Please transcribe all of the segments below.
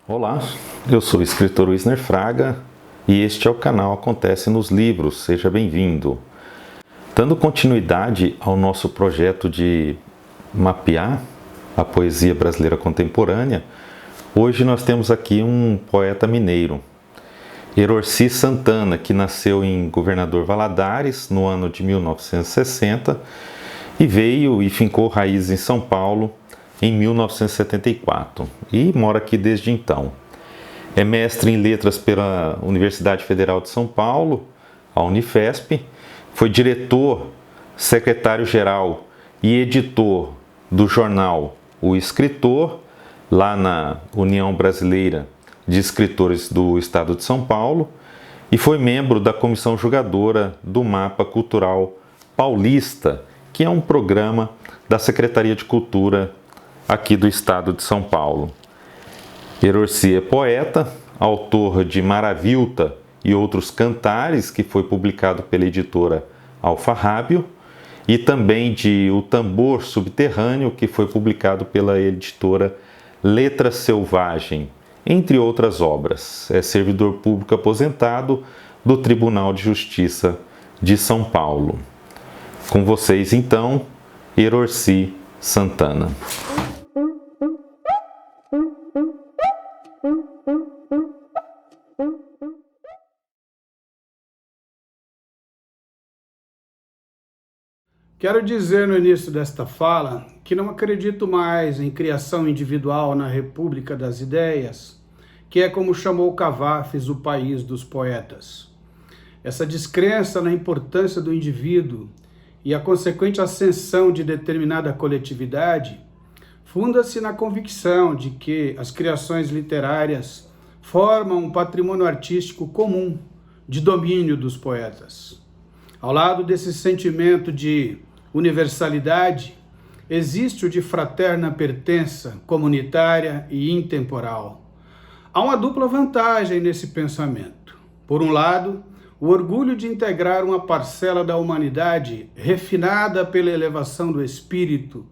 Olá, eu sou o escritor Wisner Fraga e este é o canal Acontece nos Livros. Seja bem-vindo. Dando continuidade ao nosso projeto de mapear a poesia brasileira contemporânea, hoje nós temos aqui um poeta mineiro, Erorci Santana, que nasceu em Governador Valadares no ano de 1960 e veio e fincou raízes em São Paulo em 1974 e mora aqui desde então. É mestre em letras pela Universidade Federal de São Paulo, a Unifesp, foi diretor, secretário-geral e editor do jornal O Escritor, lá na União Brasileira de Escritores do Estado de São Paulo, e foi membro da comissão julgadora do Mapa Cultural Paulista, que é um programa da Secretaria de Cultura aqui do Estado de São Paulo. Erorci é poeta, autor de Maravilta e Outros Cantares, que foi publicado pela editora Alfarrábio, e também de O Tambor Subterrâneo, que foi publicado pela editora Letra Selvagem, entre outras obras. É servidor público aposentado do Tribunal de Justiça de São Paulo. Com vocês, então, Erorci Santana. Quero dizer no início desta fala que não acredito mais em criação individual na República das Ideias, que é como chamou Cavafis o país dos poetas. Essa descrença na importância do indivíduo e a consequente ascensão de determinada coletividade funda-se na convicção de que as criações literárias formam um patrimônio artístico comum de domínio dos poetas. Ao lado desse sentimento de universalidade, existe o de fraterna pertença comunitária e intemporal. Há uma dupla vantagem nesse pensamento. Por um lado, o orgulho de integrar uma parcela da humanidade refinada pela elevação do espírito,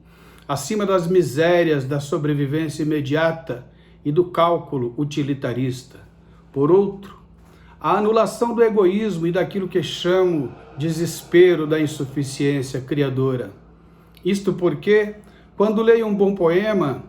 acima das misérias da sobrevivência imediata e do cálculo utilitarista. Por outro, a anulação do egoísmo e daquilo que chamo desespero da insuficiência criadora. Isto porque, quando leio um bom poema,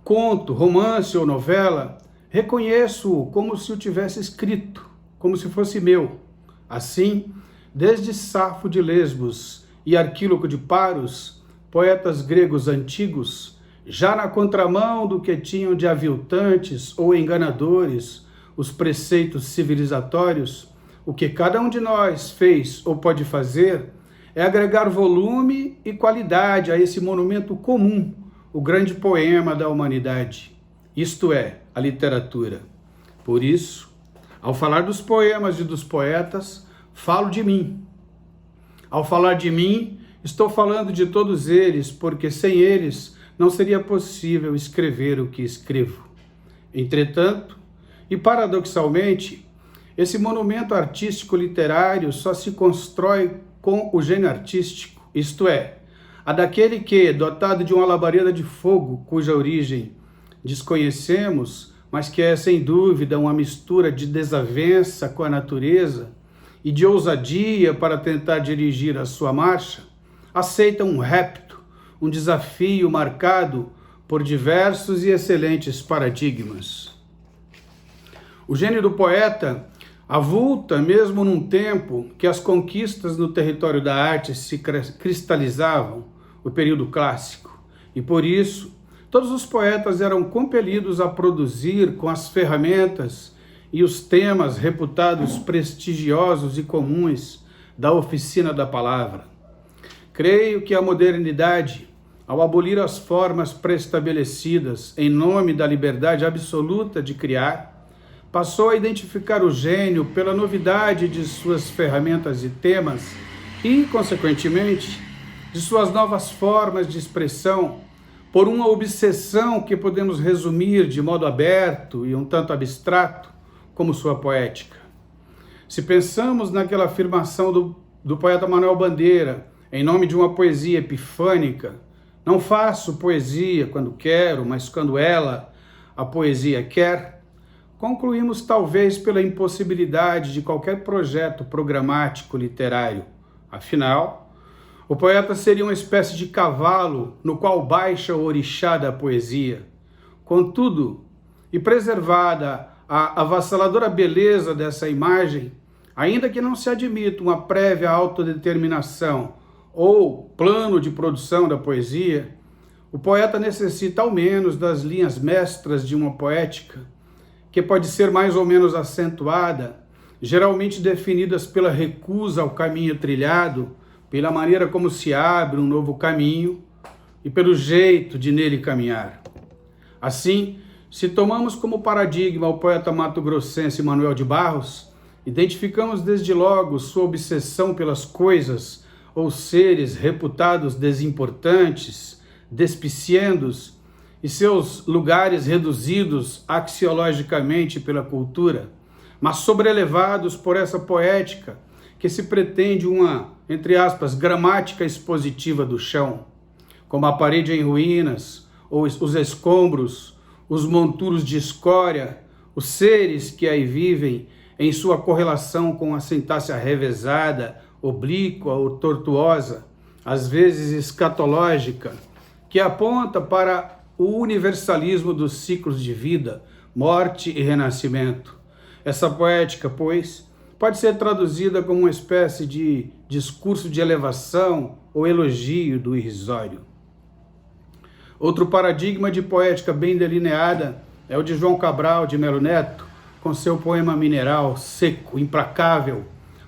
conto, romance ou novela, reconheço-o como se o tivesse escrito, como se fosse meu. Assim, desde Safo de Lesbos e Arquíloco de Paros, poetas gregos antigos, já na contramão do que tinham de aviltantes ou enganadores os preceitos civilizatórios, o que cada um de nós fez ou pode fazer é agregar volume e qualidade a esse monumento comum, o grande poema da humanidade, isto é, a literatura. Por isso, ao falar dos poemas e dos poetas, falo de mim. Ao falar de mim, estou falando de todos eles, porque sem eles não seria possível escrever o que escrevo. Entretanto, e paradoxalmente, esse monumento artístico literário só se constrói com o gênio artístico, isto é, a daquele que, dotado de uma labareda de fogo, cuja origem desconhecemos, mas que é sem dúvida uma mistura de desavença com a natureza e de ousadia para tentar dirigir a sua marcha, aceita um repto, um desafio marcado por diversos e excelentes paradigmas. O gênio do poeta avulta mesmo num tempo que as conquistas no território da arte se cristalizavam, o período clássico, e por isso todos os poetas eram compelidos a produzir com as ferramentas e os temas reputados prestigiosos e comuns da oficina da palavra. Creio que a modernidade, ao abolir as formas preestabelecidas em nome da liberdade absoluta de criar, passou a identificar o gênio pela novidade de suas ferramentas e temas e, consequentemente, de suas novas formas de expressão, por uma obsessão que podemos resumir de modo aberto e um tanto abstrato como sua poética. Se pensamos naquela afirmação do poeta Manuel Bandeira, em nome de uma poesia epifânica, não faço poesia quando quero, mas quando ela, a poesia quer, concluímos talvez pela impossibilidade de qualquer projeto programático literário. Afinal, o poeta seria uma espécie de cavalo no qual baixa o orixá da poesia. Contudo, e preservada a avassaladora beleza dessa imagem, ainda que não se admita uma prévia autodeterminação ou plano de produção da poesia, o poeta necessita ao menos das linhas mestras de uma poética, que pode ser mais ou menos acentuada, geralmente definidas pela recusa ao caminho trilhado, pela maneira como se abre um novo caminho e pelo jeito de nele caminhar. Assim, se tomamos como paradigma o poeta mato-grossense Manuel de Barros, identificamos desde logo sua obsessão pelas coisas ou seres reputados desimportantes, despiciendos, e seus lugares reduzidos axiologicamente pela cultura, mas sobrelevados por essa poética que se pretende uma, entre aspas, gramática expositiva do chão, como a parede em ruínas, ou os escombros, os monturos de escória, os seres que aí vivem em sua correlação com a sintaxe revezada, oblíqua ou tortuosa, às vezes escatológica, que aponta para o universalismo dos ciclos de vida, morte e renascimento. Essa poética, pois, pode ser traduzida como uma espécie de discurso de elevação ou elogio do irrisório. Outro paradigma de poética bem delineada é o de João Cabral de Melo Neto, com seu poema mineral, seco, implacável,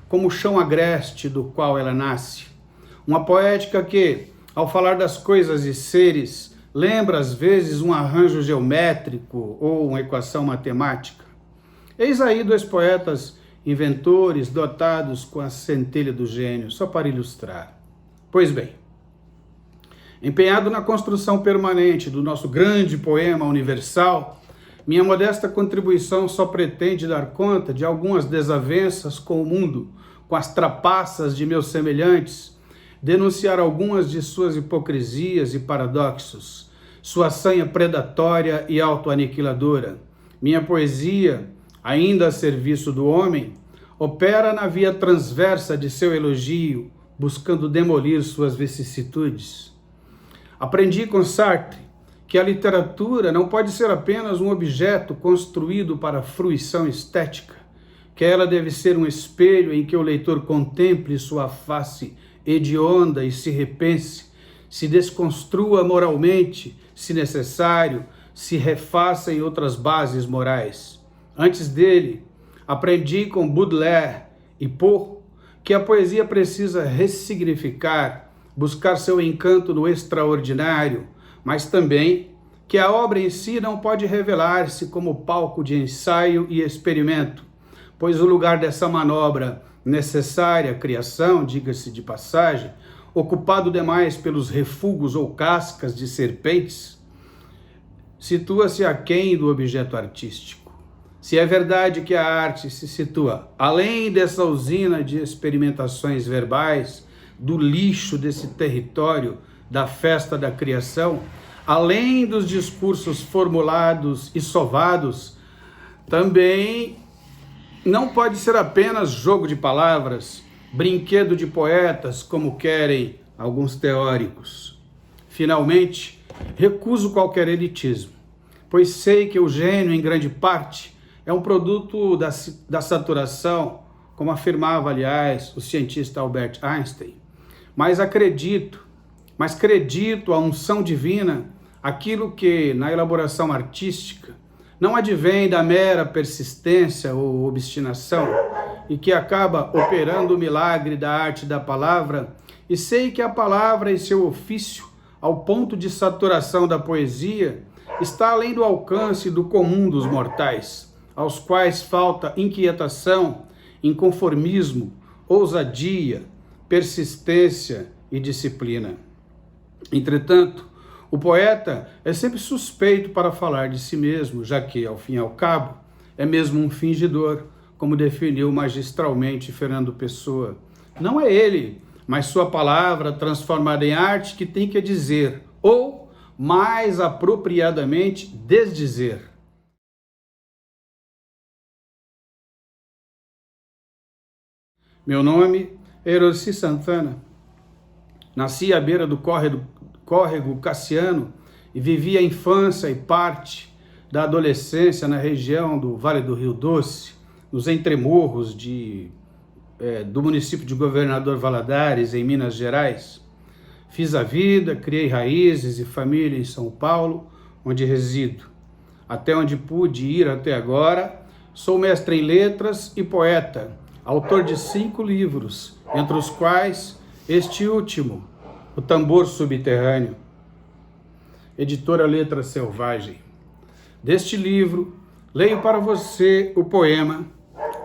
como o chão agreste do qual ela nasce. Uma poética que, ao falar das coisas e seres, lembra às vezes um arranjo geométrico ou uma equação matemática. Eis aí dois poetas inventores dotados com a centelha do gênio, só para ilustrar. Pois bem, empenhado na construção permanente do nosso grande poema universal, minha modesta contribuição só pretende dar conta de algumas desavenças com o mundo, com as trapaças de meus semelhantes, denunciar algumas de suas hipocrisias e paradoxos, sua sanha predatória e autoaniquiladora. Minha poesia, ainda a serviço do homem, opera na via transversa de seu elogio, buscando demolir suas vicissitudes. Aprendi com Sartre que a literatura não pode ser apenas um objeto construído para fruição estética, que ela deve ser um espelho em que o leitor contemple sua face hedionda e se repense, se desconstrua moralmente, se necessário, se refaça em outras bases morais. Antes dele, aprendi com Baudelaire e Poe que a poesia precisa ressignificar, buscar seu encanto no extraordinário, mas também que a obra em si não pode revelar-se como palco de ensaio e experimento, pois o lugar dessa manobra necessária à criação, diga-se de passagem, ocupado demais pelos refugos ou cascas de serpentes, situa-se aquém do objeto artístico. Se é verdade que a arte se situa além dessa usina de experimentações verbais, do lixo desse território da festa da criação, além dos discursos formulados e sovados, também não pode ser apenas jogo de palavras, brinquedo de poetas, como querem alguns teóricos. Finalmente, recuso qualquer elitismo, pois sei que o gênio, em grande parte, é um produto da saturação, como afirmava, aliás, o cientista Albert Einstein. Mas acredito a unção divina, aquilo que, na elaboração artística, não advém da mera persistência ou obstinação, e que acaba operando o milagre da arte da palavra, e sei que a palavra e seu ofício, ao ponto de saturação da poesia, está além do alcance do comum dos mortais, aos quais falta inquietação, inconformismo, ousadia, persistência e disciplina. Entretanto, o poeta é sempre suspeito para falar de si mesmo, já que, ao fim e ao cabo, é mesmo um fingidor, como definiu magistralmente Fernando Pessoa. Não é ele, mas sua palavra transformada em arte que tem que dizer, ou, mais apropriadamente, desdizer. Meu nome é Eroci Santana. Nasci à beira do córrego Cassiano e vivi a infância e parte da adolescência na região do Vale do Rio Doce, nos entremorros do município de Governador Valadares, em Minas Gerais. Fiz a vida, criei raízes e família em São Paulo, onde resido. Até onde pude ir até agora, sou mestre em letras e poeta, autor de 5 livros, entre os quais este último, O Tambor Subterrâneo. Editora Letra Selvagem. Deste livro, leio para você o poema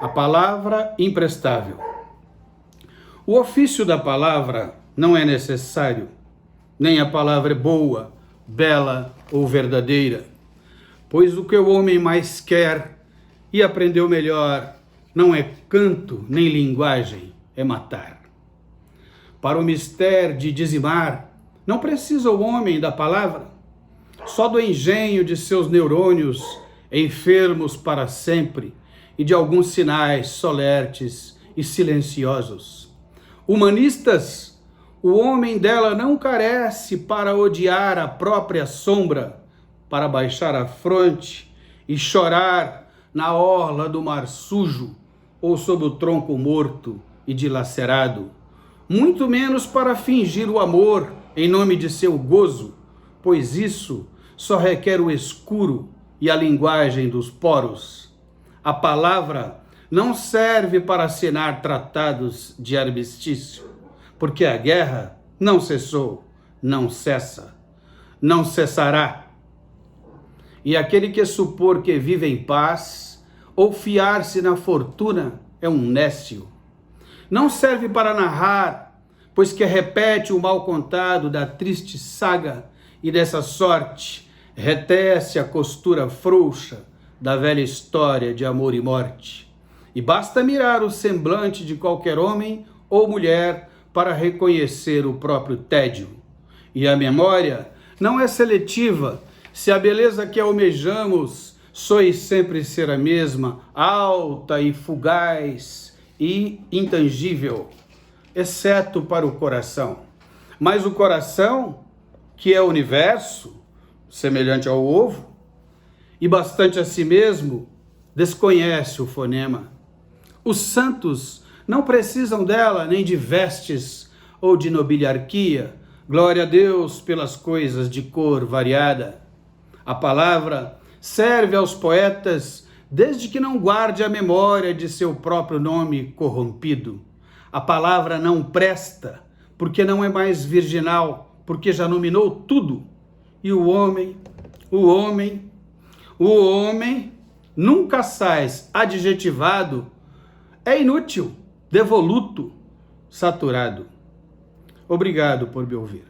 A Palavra Imprestável. O ofício da palavra não é necessário, nem a palavra é boa, bela ou verdadeira, pois o que o homem mais quer e aprendeu melhor não é canto nem linguagem, é matar. Para o mistério de dizimar, não precisa o homem da palavra, só do engenho de seus neurônios enfermos para sempre e de alguns sinais solertes e silenciosos. Humanistas, o homem dela não carece para odiar a própria sombra, para baixar a fronte e chorar na orla do mar sujo ou sob o tronco morto e dilacerado, muito menos para fingir o amor em nome de seu gozo, pois isso só requer o escuro e a linguagem dos poros. A palavra não serve para assinar tratados de armistício, porque a guerra não cessou, não cessa, não cessará. E aquele que supor que vive em paz ou fiar-se na fortuna é um nécio. Não serve para narrar, pois que repete o mal contado da triste saga e dessa sorte retece a costura frouxa da velha história de amor e morte. E basta mirar o semblante de qualquer homem ou mulher para reconhecer o próprio tédio. E a memória não é seletiva, se a beleza que almejamos sois sempre ser a mesma, alta e fugaz e intangível, exceto para o coração. Mas o coração, que é o universo, semelhante ao ovo, e bastante a si mesmo, desconhece o fonema. Os santos não precisam dela nem de vestes ou de nobiliarquia, glória a Deus pelas coisas de cor variada. A palavra serve aos poetas desde que não guarde a memória de seu próprio nome corrompido. A palavra não presta, porque não é mais virginal, porque já nominou tudo. E o homem, nunca sais adjetivado, é inútil, devoluto, saturado. Obrigado por me ouvir.